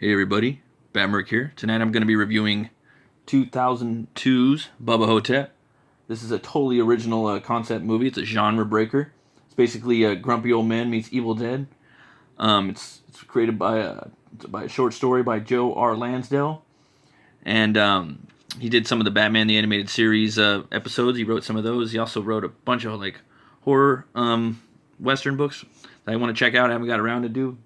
Hey everybody, Batmerk here. Tonight I'm going to be reviewing 2002's Bubba Ho-Tep. This is a totally original concept movie. It's a genre breaker. It's basically a grumpy old man meets Evil Dead. It's created by a short story by Joe R. Lansdale, and he did some of the Batman the Animated Series episodes. He wrote some of those. He also wrote a bunch of horror Western books that I want to check out. I haven't got around to do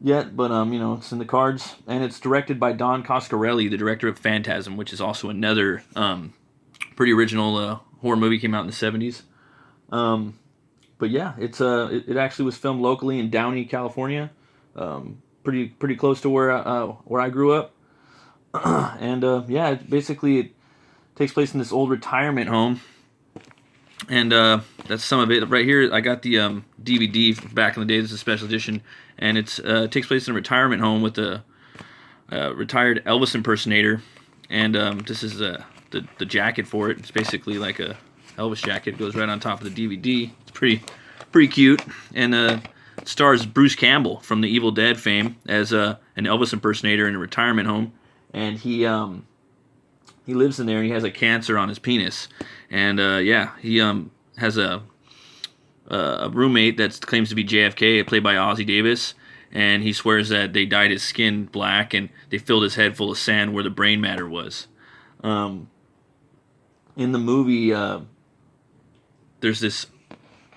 yet, but it's in the cards, and it's directed by Don Coscarelli, the director of Phantasm, which is also another pretty original horror movie. Came out in the '70s. But yeah, it actually was filmed locally in Downey, California, pretty close to where I grew up, and yeah, it takes place in this old retirement home. And that's some of it. Right here, I got the DVD from back in the day. This is a special edition, and it takes place in a retirement home with a retired Elvis impersonator. And this is the jacket for it. It's basically like a Elvis jacket. It goes right on top of the DVD. It's pretty cute. And it stars Bruce Campbell from the Evil Dead fame as an Elvis impersonator in a retirement home, and he lives in there. And he has a cancer on his penis, and he has a roommate that claims to be JFK, played by Ozzie Davis, and he swears that they dyed his skin black and they filled his head full of sand where the brain matter was. In the movie, there's this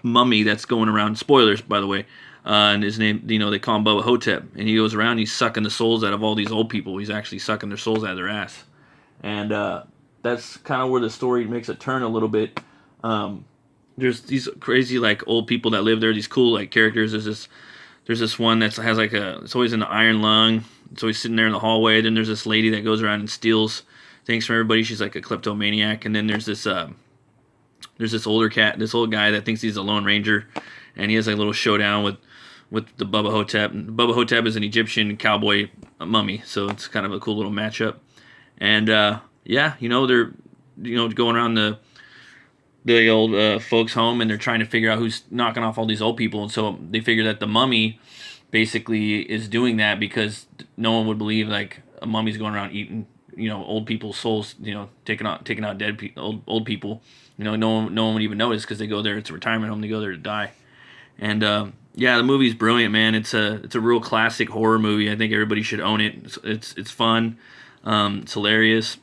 mummy that's going around. Spoilers, by the way. And his name, they call him Bubba Ho-Tep, and he goes around. He's sucking the souls out of all these old people. He's actually sucking their souls out of their ass. And that's kind of where the story makes a turn a little bit. There's these crazy old people that live there. These cool characters. There's this one that has it's always in the iron lung. It's always sitting there in the hallway. Then there's this lady that goes around and steals things from everybody. She's like a kleptomaniac. And then there's this older cat, this old guy that thinks he's a Lone Ranger, and he has a little showdown with the Bubba Ho-Tep. And Bubba Ho-Tep is an Egyptian cowboy mummy, so it's kind of a cool little matchup. And they're going around the old folks' home, and they're trying to figure out who's knocking off all these old people. And so they figure that the mummy basically is doing that because no one would believe a mummy's going around eating old people's souls, taking out dead old people. No one would even notice because they go there. It's a retirement home. They go there to die. And the movie's brilliant, man. It's a real classic horror movie. I think everybody should own it. It's fun. It's hilarious.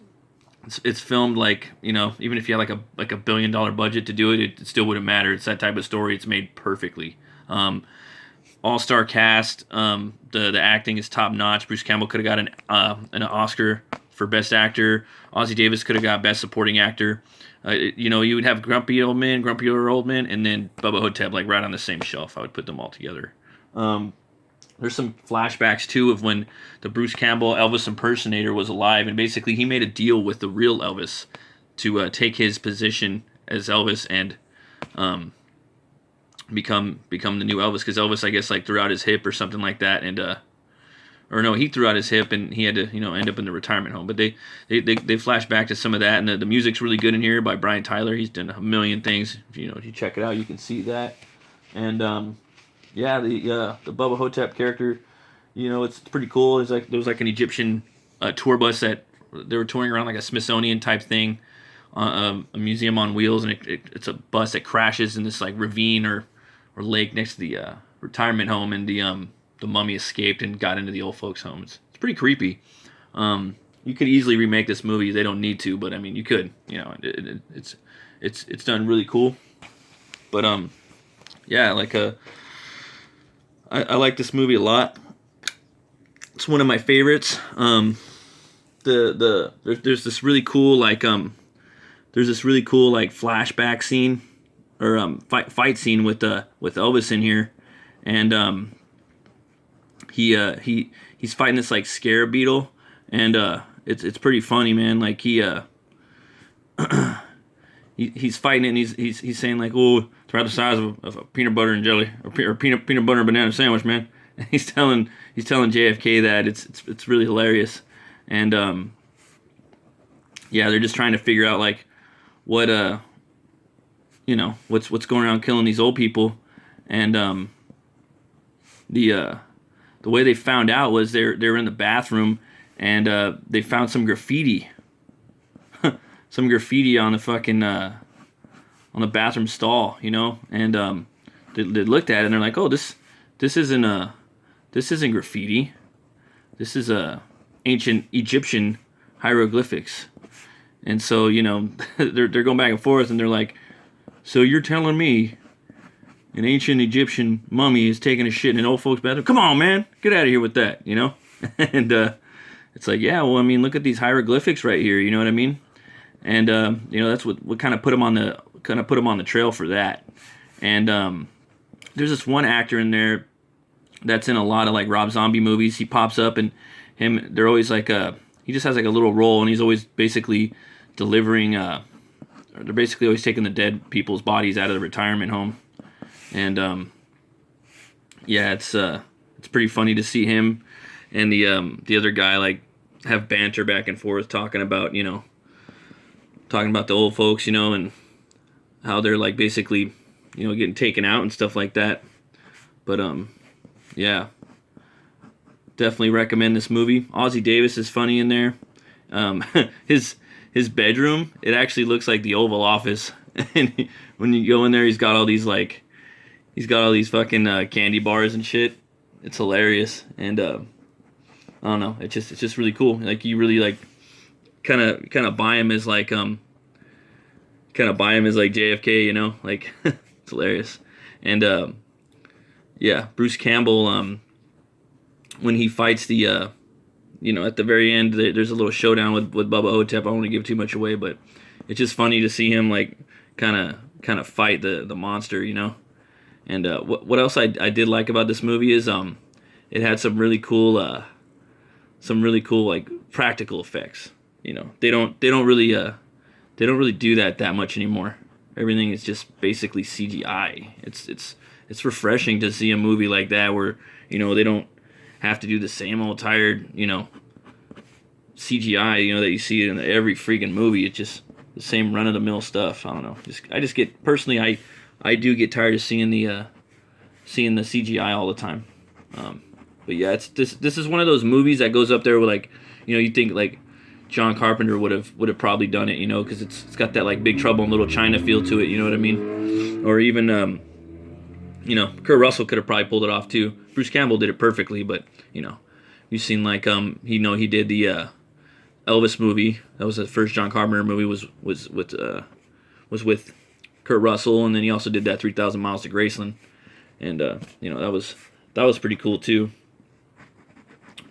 It's filmed even if you had like a $1 billion budget to do it, it still wouldn't matter. It's that type of story. It's made perfectly. All-star cast. The acting is top notch. Bruce Campbell could have got an Oscar for Best Actor. Ozzie Davis could have got Best Supporting Actor. You would have grumpy old man, and then Bubba Ho-Tep right on the same shelf. I would put them all together. There's some flashbacks too of when the Bruce Campbell Elvis impersonator was alive, and basically he made a deal with the real Elvis to take his position as Elvis and become the new Elvis, because Elvis, I guess, threw out his hip or something like that, and or no, he threw out his hip and he had to end up in the retirement home. But they flash back to some of that, and the music's really good in here by Brian Tyler. He's done a million things. If you check it out, you can see that. And the Bubba Ho-Tep character, it's pretty cool. There was an Egyptian tour bus that they were touring around, like a Smithsonian type thing, a museum on wheels, and it's a bus that crashes in this ravine or lake next to the retirement home, and the mummy escaped and got into the old folks' home. It's pretty creepy. You could easily remake this movie. They don't need to, but I mean, you could. It's done really cool. But I like this movie a lot. It's one of my favorites. There's this really cool flashback scene or fight scene with Elvis in here, and he's fighting this scarab beetle, and it's pretty funny, man. He's fighting it, and he's saying oh, it's about the size of a peanut butter and jelly or peanut butter and banana sandwich, man. And he's telling JFK that it's really hilarious, and they're just trying to figure out what what's going around killing these old people, and the the way they found out was they were in the bathroom, and they found some graffiti, some graffiti on the fucking on the bathroom stall, you know, and they looked at it and they're like, oh, this isn't graffiti, this is ancient Egyptian hieroglyphics. And so, you know, they're going back and forth, and they're like, so you're telling me an ancient Egyptian mummy is taking a shit in an old folks' bathroom? Come on, man, get out of here with that, you know? And it's like, yeah, well, I mean, look at these hieroglyphics right here, you know what I mean? And you know, that's what kind of put them on the trail for that. And there's this one actor in there that's in a lot of like Rob Zombie movies. He pops up, and they're always like he just has like a little role, and he's always basically delivering. They're basically always taking the dead people's bodies out of the retirement home, and yeah, it's pretty funny to see him and the other guy like have banter back and forth, talking about the old folks, you know, and how they're like basically, you know, getting taken out and stuff like that. But yeah, definitely recommend this movie. Ozzie Davis is funny in there. His bedroom, it actually looks like the Oval Office. And when you go in there, he's got all these fucking candy bars and shit. It's hilarious. And I don't know, it's just really cool. Like, you really like kind of buy him as like JFK, you know, like it's hilarious. And yeah, Bruce Campbell, when he fights the you know, at the very end, there's a little showdown with Bubba Ho-Tep. I don't want to give too much away, but it's just funny to see him like kind of fight the monster, you know. And what else I did like about this movie is it had some really cool like practical effects. You know, they don't really do that much anymore. Everything is just basically CGI. It's refreshing to see a movie like that where, you know, they don't have to do the same old tired, you know, CGI, you know, that you see in every freaking movie. It's just the same run-of-the-mill stuff. I don't know. I just get, personally, I do get tired of seeing the CGI all the time. But yeah, this is one of those movies that goes up there with, like, you know, you think like John Carpenter would have probably done it, you know, because it's got that like Big Trouble in Little China feel to it, you know what I mean? Or even you know, Kurt Russell could have probably pulled it off too. Bruce Campbell did it perfectly, but you know, you've seen like he did the Elvis movie. That was the first John Carpenter movie. Was with Kurt Russell, and then he also did that 3,000 Miles to Graceland, and you know, that was pretty cool too.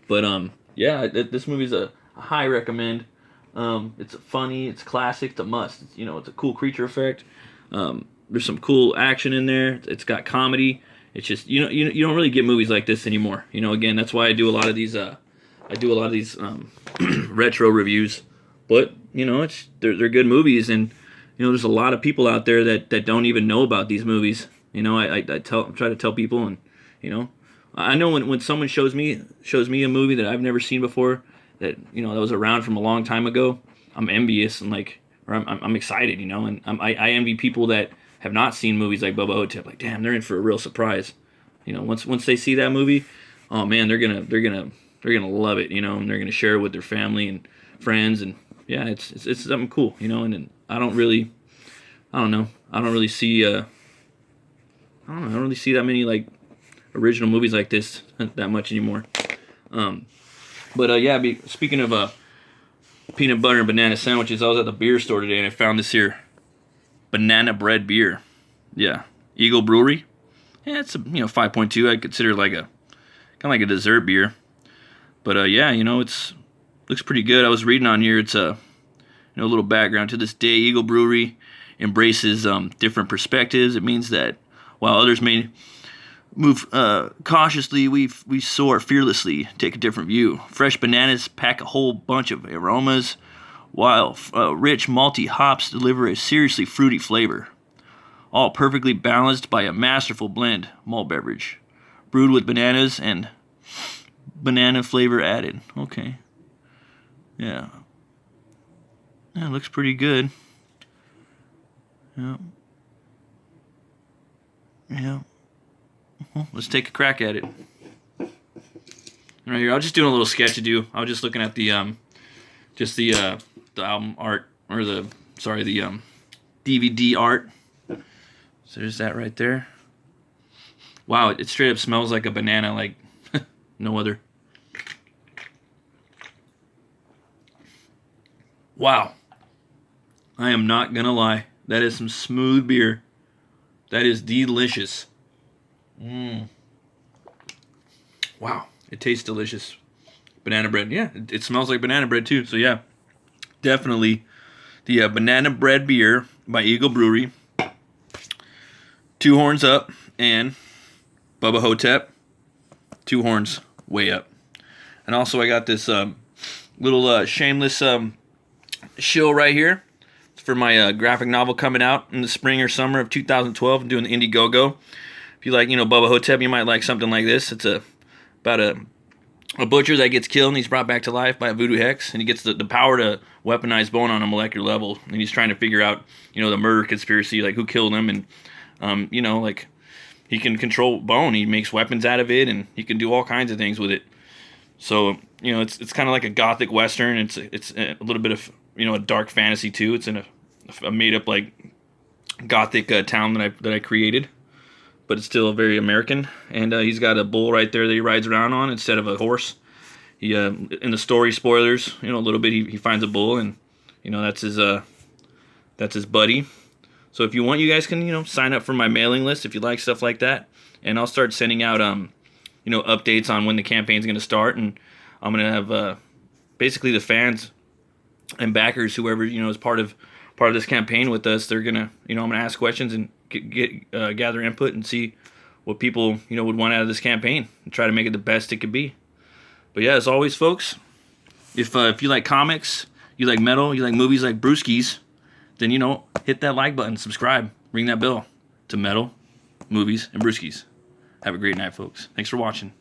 But yeah, this movie's a high recommend. It's funny, it's classic, it's a must. You know, it's a cool creature effect. There's some cool action in there. It's got comedy. It's just, you know, you don't really get movies like this anymore. You know, again, that's why I do a lot of these retro reviews. But you know, they're good movies, and you know, there's a lot of people out there that don't even know about these movies. You know, I try to tell people, and you know, I know when someone shows me a movie that I've never seen before, that, you know, that was around from a long time ago, I'm envious, and like, or I'm excited, you know, and I envy people that have not seen movies like Bubba Ho-Tep. Like, damn, they're in for a real surprise. You know, once they see that movie, oh man, they're gonna love it, you know, and they're gonna share it with their family and friends, and yeah, it's something cool, you know. And I don't really see I don't really see that many like original movies like this that much anymore. But yeah, speaking of peanut butter and banana sandwiches, I was at the beer store today and I found this here banana bread beer. Yeah, Eagle Brewery. Yeah, it's 5.2. I'd consider it like kind of like a dessert beer. But yeah, you know, looks pretty good. I was reading on here. It's a little background to this day. Eagle Brewery embraces different perspectives. It means that while others may move cautiously, we soar fearlessly. Take a different view. Fresh bananas pack a whole bunch of aromas, while rich malty hops deliver a seriously fruity flavor. All perfectly balanced by a masterful blend malt beverage, brewed with bananas and banana flavor added. Okay. Yeah. Yeah, it looks pretty good. Yeah. Yeah. Well, let's take a crack at it. Right here, I was just doing a little sketch to do. I was just looking at the album art, or the DVD art. So there's that right there. Wow, it straight up smells like a banana, like no other. Wow. I am not gonna lie. That is some smooth beer. That is delicious. Wow, it tastes delicious. Banana bread, yeah, it smells like banana bread too. So yeah, definitely the banana bread beer by Eagle Brewery. 2 horns up, and Bubba Ho-Tep, 2 horns way up. And also I got this little shameless shill right here. It's for my graphic novel coming out in the spring or summer of 2012. I'm doing the Indiegogo. If you like, Bubba Ho-Tep, you might like something like this. It's about a butcher that gets killed and he's brought back to life by a voodoo hex, and he gets the power to weaponize bone on a molecular level, and he's trying to figure out, the murder conspiracy, like who killed him, and like he can control bone. He makes weapons out of it, and he can do all kinds of things with it. So it's kind of like a gothic western. It's a little bit of a dark fantasy too. It's in a made up like gothic town that I created, but it's still very American. And he's got a bull right there that he rides around on instead of a horse. He in the story, spoilers, a little bit, he finds a bull, and that's his buddy. So if you want, you guys can sign up for my mailing list if you like stuff like that, and I'll start sending out updates on when the campaign's going to start, and I'm going to have basically the fans and backers, whoever is part of this campaign with us. They're gonna I'm gonna ask questions and gather input and see what people would want out of this campaign and try to make it the best it could be. But yeah, as always, folks, if you like comics, you like metal, you like movies like Brewskis, then hit that like button, subscribe, ring that bell to metal, movies, and Brewskis. Have a great night, folks. Thanks for watching.